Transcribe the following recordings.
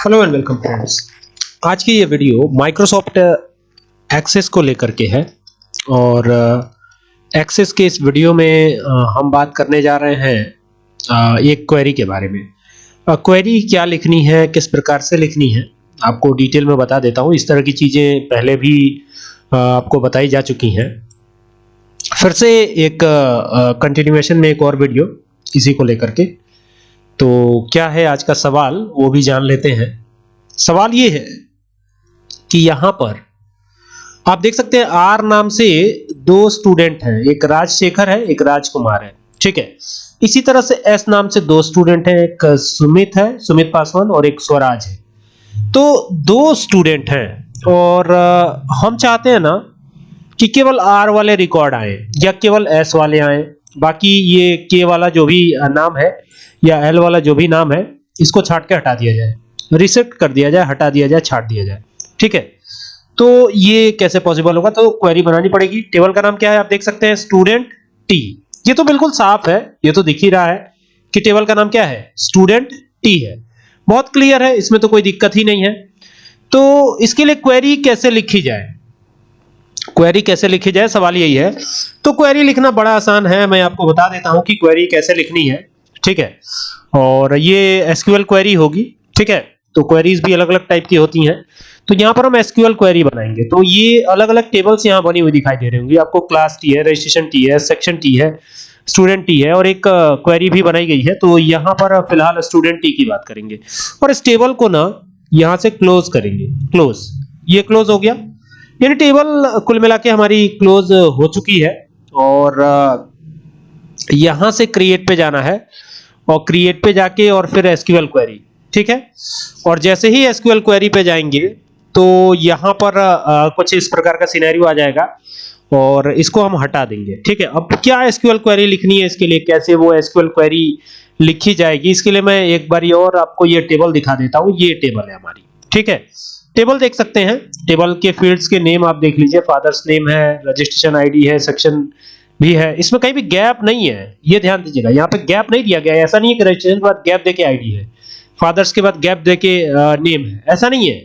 Hello and welcome friends. आज की ये वीडियो माइक्रोसॉफ्ट एक्सेस को लेकर के है और एक्सेस के इस वीडियो में हम बात करने जा रहे हैं एक क्वेरी के बारे में। क्वेरी क्या लिखनी है, किस प्रकार से लिखनी है, आपको डिटेल में बता देता हूँ। इस तरह की चीज़ें पहले भी आपको बताई जा चुकी हैं। फिर से एक कंटिन्यूएशन में एक और वीडियो इसी को लेकर के। तो क्या है आज का सवाल, वो भी जान लेते हैं। सवाल ये है कि यहां पर आप देख सकते हैं आर नाम से दो स्टूडेंट हैं, एक राजशेखर है, एक राजकुमार है, ठीक है। इसी तरह से एस नाम से दो स्टूडेंट हैं, एक सुमित है, सुमित पासवान, और एक स्वराज है। तो दो स्टूडेंट हैं और हम चाहते हैं ना कि केवल आर वाले रिकॉर्ड आए या केवल एस वाले आए, बाकी ये के वाला जो भी नाम है या एल वाला जो भी नाम है इसको छाट के हटा दिया जाए, रिसेट कर दिया जाए, हटा दिया जाए, छाट दिया जाए, ठीक है। तो ये कैसे पॉसिबल होगा? तो क्वेरी बनानी पड़ेगी। टेबल का नाम क्या है? आप देख सकते हैं स्टूडेंट टी। ये तो बिल्कुल साफ है, ये तो दिख ही रहा है कि टेबल का नाम क्या है, स्टूडेंट टी है। बहुत क्लियर है, इसमें तो कोई दिक्कत ही नहीं है। तो इसके लिए क्वेरी कैसे लिखी जाए, क्वेरी कैसे लिखी जाए, सवाल यही है। तो क्वेरी लिखना बड़ा आसान है, मैं आपको बता देता हूं कि क्वेरी कैसे लिखनी है, ठीक है। और ये एसक्यूएल क्वेरी होगी, ठीक है। तो क्वेरीज भी अलग अलग टाइप की होती हैं। तो यहाँ पर हम एसक्यूएल क्वेरी बनाएंगे। तो ये अलग अलग टेबल्स यहाँ बनी हुई दिखाई दे रही होंगी आपको। क्लास टी है, रजिस्ट्रेशन टी है, सेक्शन टी है, स्टूडेंट टी है, और एक क्वेरी भी बनाई गई है। तो यहाँ पर फिलहाल स्टूडेंट टी की बात करेंगे और इस टेबल को ना यहाँ से क्लोज करेंगे। क्लोज, ये क्लोज हो गया, यानी टेबल कुल मिला के हमारी क्लोज हो चुकी है। और यहां से क्रिएट पे जाना है और क्रिएट पे जाके और फिर एसक्यूएल क्वेरी, ठीक है। और जैसे ही एसक्यूएल क्वेरी पे जाएंगे तो यहां पर कुछ इस प्रकार का सिनेरियो आ जाएगा और इसको हम हटा देंगे, ठीक है। अब क्या एसक्यूएल क्वेरी लिखनी है, इसके लिए कैसे वो एसक्यूएल क्वेरी लिखी जाएगी, इसके लिए मैं एक बार और आपको ये टेबल दिखा देता हूं। ये टेबल है हमारी, ठीक है। टेबल देख सकते हैं, टेबल के फील्ड्स के नेम आप देख लीजिए। फादर्स नेम है, रजिस्ट्रेशन आईडी है, सेक्शन भी है। इसमें कहीं भी गैप नहीं है, ये ध्यान दीजिएगा। यहाँ पे गैप नहीं दिया गया है। ऐसा नहीं है कि रजिस्ट्रेशन के बाद गैप देके आईडी है, फादर्स के बाद गैप देके नेम है, ऐसा नहीं है।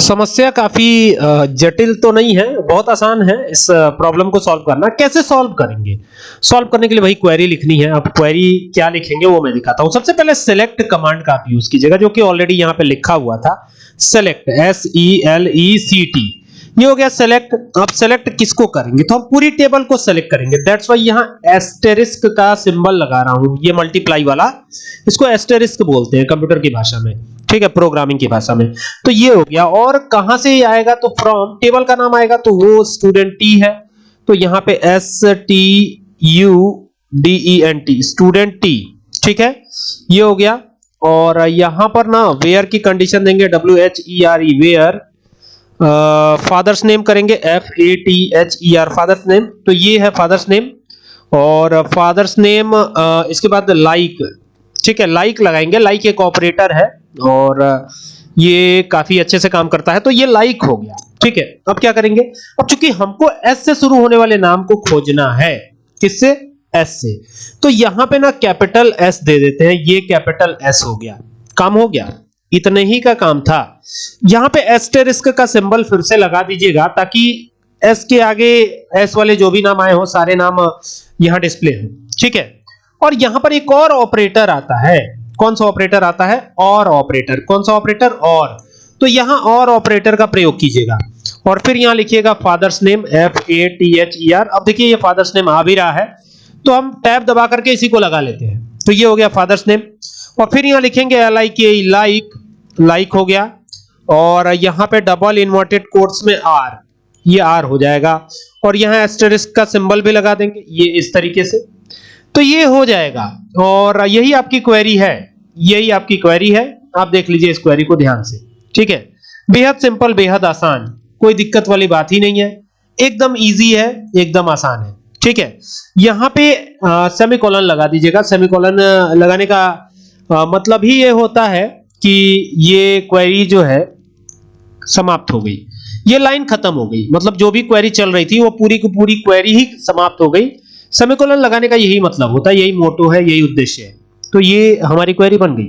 समस्या काफी जटिल तो नहीं है, बहुत आसान है इस प्रॉब्लम को सॉल्व करना। कैसे सॉल्व करेंगे? सॉल्व करने के लिए वही क्वेरी लिखनी है। अब क्वेरी क्या लिखेंगे वो मैं दिखाता हूं। सबसे पहले सेलेक्ट कमांड का आप यूज कीजिएगा, जो कि ऑलरेडी यहाँ पे लिखा हुआ था। सेलेक्ट, SELECT, ये हो गया सेलेक्ट। अब सेलेक्ट किसको करेंगे? तो हम पूरी टेबल को सेलेक्ट करेंगे। दैट्स व्हाई यहां एस्टेरिस्क का सिंबल लगा रहा हूं, ये मल्टीप्लाई वाला, इसको एस्टेरिस्क बोलते हैं कंप्यूटर की भाषा में, ठीक है, प्रोग्रामिंग की भाषा में। तो ये हो गया। और कहां से आएगा? तो फ्रॉम, टेबल का नाम आएगा तो वो स्टूडेंट टी है, तो यहां पे STUDENT, स्टूडेंट टी, ठीक है, ये हो गया। और यहां पर ना वेयर की कंडीशन देंगे, WHERE, वेयर। फादर्स नेम करेंगे FATHER, फादर्स नेम। तो ये है फादर्स नेम। और फादर्स नेम इसके बाद लाइक, ठीक है, लाइक लगाएंगे। लाइक एक ऑपरेटर है और ये काफी अच्छे से काम करता है। तो ये लाइक हो गया, ठीक है। अब क्या करेंगे? अब चूंकि हमको एस से शुरू होने वाले नाम को खोजना है, किससे? एस से। तो यहां पे ना कैपिटल एस दे देते हैं। ये कैपिटल एस हो गया, काम हो गया, इतने ही का काम था। यहां पे एस्टेरिस्क का सिंबल फिर से लगा दीजिएगा ताकि एस के आगे एस वाले जो भी नाम आए हो सारे नाम यहां डिस्प्ले हो, ठीक है। और यहां पर एक और ऑपरेटर आता है। कौन सा ऑपरेटर आता है? और ऑपरेटर। कौन सा ऑपरेटर? और। तो यहां और ऑपरेटर का प्रयोग कीजिएगा और फिर यहां लिखिएगा फादर्स नेम FATHER। अब देखिए ये फादर्स नेम आ भी रहा है, तो हम टैब दबा करके इसी को लगा लेते हैं। तो ये हो गया फादर्स नेम। और फिर यहां लिखेंगे LIK, लाइक, लाइक हो गया। और यहां पे डबल इन्वर्टेड कोट्स में R, ये R हो जाएगा। और यहां एस्टेरिस्क का सिंबल भी लगा देंगे, ये इस तरीके से। तो ये हो जाएगा और यही आपकी क्वेरी है, यही आपकी क्वेरी है। आप देख लीजिए इस क्वेरी को ध्यान से, ठीक है। बेहद सिंपल, बेहद आसान, कोई दिक्कत वाली बात ही नहीं है, एकदम इजी है, एकदम आसान है, ठीक है। यहां पे सेमीकोलन लगा दीजिएगा। सेमीकोलन लगाने का मतलब ही ये होता है कि ये क्वेरी जो है समाप्त हो गई, ये लाइन खत्म हो गई, मतलब जो भी क्वेरी चल रही थी वो पूरी की पूरी क्वेरी ही समाप्त हो गई। सेमीकोलन लगाने का यही मतलब होता है, यही मोटो है, यही उद्देश्य है। तो ये हमारी क्वेरी बन गई।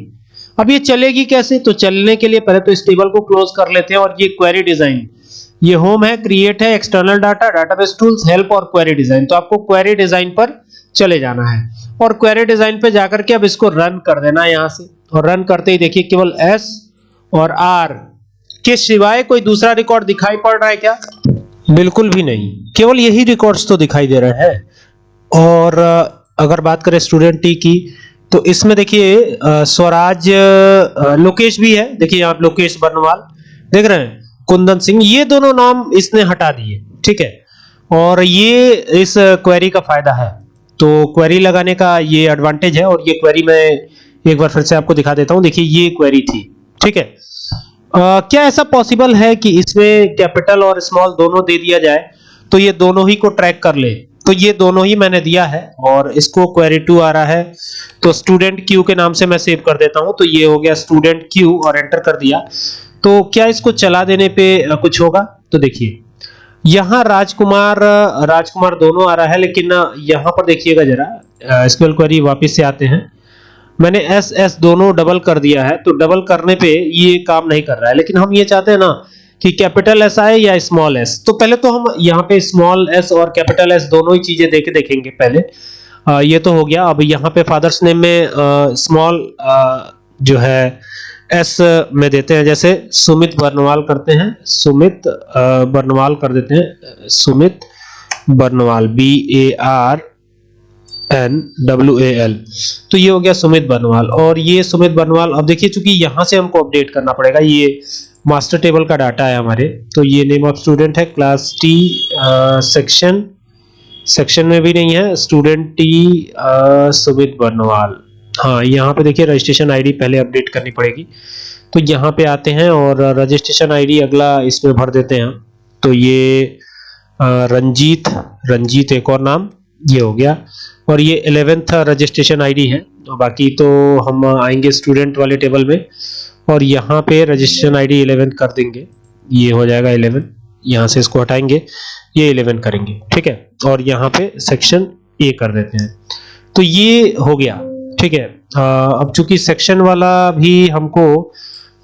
अब ये चलेगी कैसे? तो चलने के लिए पहले तो इस टेबल को क्लोज कर लेते हैं और ये क्वेरी डिजाइन, ये होम है, क्रिएट है, external data, database tools, help और क्वेरी डिजाइन। तो आपको क्वेरी डिजाइन पर चले जाना है और क्वेरी डिजाइन पे जाकर के अब इसको रन कर देना है यहां से। और रन करते ही देखिए केवल एस और आर के सिवाय कोई दूसरा रिकॉर्ड दिखाई पड़ रहा है क्या? बिल्कुल भी नहीं, केवल यही रिकॉर्ड्स तो दिखाई दे रहे हैं। और अगर बात करें स्टूडेंट टी की, तो इसमें देखिए स्वराज लोकेश भी है, देखिए यहाँ लोकेश बर्नवाल देख रहे हैं, कुंदन सिंह, ये दोनों नाम इसने हटा दिए, ठीक है। और ये इस क्वेरी का फायदा है, तो क्वेरी लगाने का ये एडवांटेज है। और ये क्वेरी मैं एक बार फिर से आपको दिखा देता हूं, देखिए ये क्वेरी थी, ठीक है। क्या ऐसा पॉसिबल है कि इसमें कैपिटल और स्मॉल दोनों दे दिया जाए तो ये दोनों ही को ट्रैक कर ले? तो ये दोनों ही मैंने दिया है और इसको क्वेरी 2 आ रहा है, तो स्टूडेंट क्यू के नाम से मैं सेव कर देता हूं। तो ये हो गया स्टूडेंट क्यू और एंटर कर दिया। तो क्या इसको चला देने पे कुछ होगा? तो देखिए यहां राजकुमार दोनों आ रहा है, लेकिन यहां पर देखिएगा जरा, एसक्यूएल क्वेरी वापस से आते हैं, मैंने एस एस दोनों डबल कर दिया है, तो डबल करने पे ये काम नहीं कर रहा है। लेकिन हम ये चाहते हैं ना कि कैपिटल एस आए या स्मॉल एस, तो पहले तो हम यहाँ पे स्मॉल एस और कैपिटल एस दोनों ही चीजें देखेंगे पहले। ये तो हो गया। अब यहाँ पे फादर्स नेम में स्मॉल जो है एस में देते हैं, जैसे सुमित बर्नवाल करते हैं, सुमित बर्नवाल कर देते हैं, सुमित बर्नवाल, BARNWAL। तो ये हो गया सुमित बर्नवाल। और ये सुमित बर्नवाल, अब देखिए चूंकि यहां से हमको अपडेट करना पड़ेगा, ये मास्टर टेबल का डाटा है हमारे, तो ये नेम ऑफ स्टूडेंट है क्लास टी, सेक्शन में भी नहीं है, स्टूडेंट टी सुमित बर्नवाल। हाँ, यहाँ पे देखिए रजिस्ट्रेशन आईडी पहले अपडेट करनी पड़ेगी, तो यहाँ पे आते हैं और रजिस्ट्रेशन आईडी अगला इसमें भर देते हैं। तो ये रंजीत एक और नाम, ये हो गया। और ये 11th रजिस्ट्रेशन आईडी है, तो बाकी तो हम आएंगे स्टूडेंट वाले टेबल में और यहाँ पे रजिस्ट्रेशन आईडी 11 कर देंगे, ये हो जाएगा 11। यहाँ से इसको हटाएंगे, ये 11 करेंगे, ठीक है। और यहाँ पे सेक्शन ए कर देते हैं, तो ये हो गया, ठीक है। अब चूंकि सेक्शन वाला भी हमको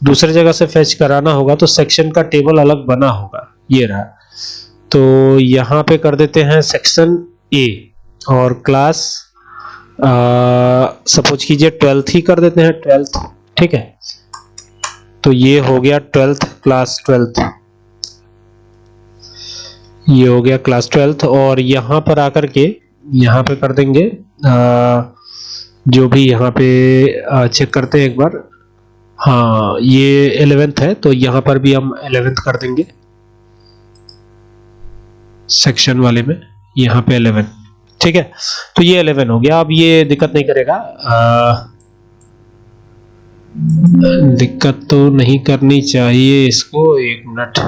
दूसरे जगह से फेच कराना होगा, तो सेक्शन का टेबल अलग बना होगा, ये रहा। तो यहाँ पे कर देते हैं सेक्शन ए और क्लास सपोज कीजिए 12th ही कर देते हैं, 12th, ठीक है। तो ये हो गया 12th, क्लास 12th, ये हो गया क्लास 12th। और यहाँ पर आकर के यहाँ पे कर देंगे जो भी यहाँ पे चेक करते हैं एक बार, हाँ ये 11th है, तो यहाँ पर भी हम 11th कर देंगे सेक्शन वाले में, यहाँ पे 11, ठीक है। तो ये 11 हो गया। अब ये दिक्कत नहीं करेगा, दिक्कत तो नहीं करनी चाहिए इसको। एक मिनट,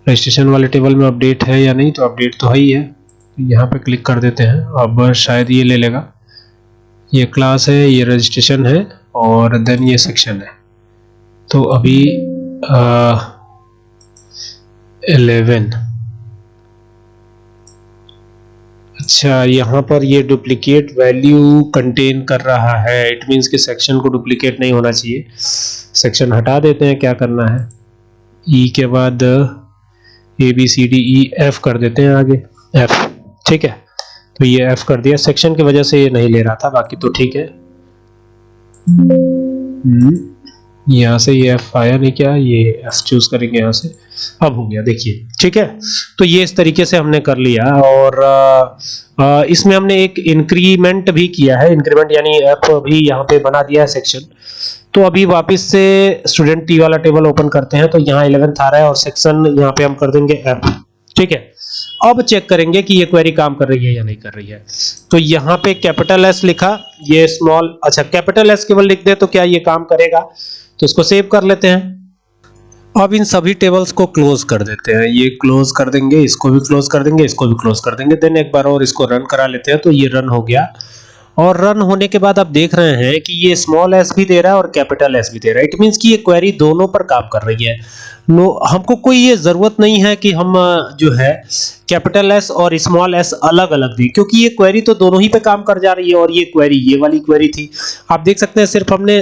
रजिस्ट्रेशन वाले टेबल में अपडेट है या नहीं? तो अपडेट तो है ही है, यहाँ पे क्लिक कर देते हैं। अब शायद ये ले लेगा, ये क्लास है, ये रजिस्ट्रेशन है और देन ये सेक्शन है। तो अभी 11, अच्छा यहाँ पर ये डुप्लीकेट वैल्यू कंटेन कर रहा है, इट मींस कि सेक्शन को डुप्लीकेट नहीं होना चाहिए। सेक्शन हटा देते हैं, क्या करना है, ई के बाद ABCDEF कर देते हैं आगे, F, ठीक है। तो ये F कर दिया, सेक्शन की वजह से ये नहीं ले रहा था, बाकी तो ठीक है। यहाँ से ये F आया नहीं क्या, ये F चूज करेंगे यहाँ से, अब हो गया, देखिए, ठीक है। तो ये इस तरीके से हमने कर लिया। और इसमें हमने एक इंक्रीमेंट भी किया है, इंक्रीमेंट यानी F भी यहाँ पे बना दिया है सेक्शन। तो अभी वापस से स्टूडेंट टी वाला टेबल ओपन करते हैं, तो यहाँ 11th आ रहा है और सेक्शन यहाँ पे हम कर देंगे F, ठीक है। अब चेक करेंगे कि ये क्वेरी काम कर रही है या नहीं कर रही है। तो यहाँ पे कैपिटल एस लिखा, ये स्मॉल, अच्छा कैपिटल एस केवल लिख दे तो क्या ये काम करेगा? तो इसको सेव कर लेते हैं। अब इन सभी टेबल्स को क्लोज कर देते हैं, ये क्लोज कर देंगे, इसको भी क्लोज कर देंगे, इसको भी क्लोज कर देंगे। देन एक बार और इसको रन करा लेते हैं, तो ये रन हो गया। और रन होने के बाद आप देख रहे हैं कि ये स्मॉल एस भी दे रहा है और कैपिटल एस भी दे रहा है। इट मींस कि ये क्वेरी दोनों पर काम कर रही है। हमको कोई ये जरूरत नहीं है कि हम जो है कैपिटल एस और स्मॉल एस अलग अलग दें, क्योंकि ये क्वेरी तो दोनों ही पे काम कर जा रही है। और ये क्वेरी, ये वाली क्वेरी थी, आप देख सकते हैं सिर्फ हमने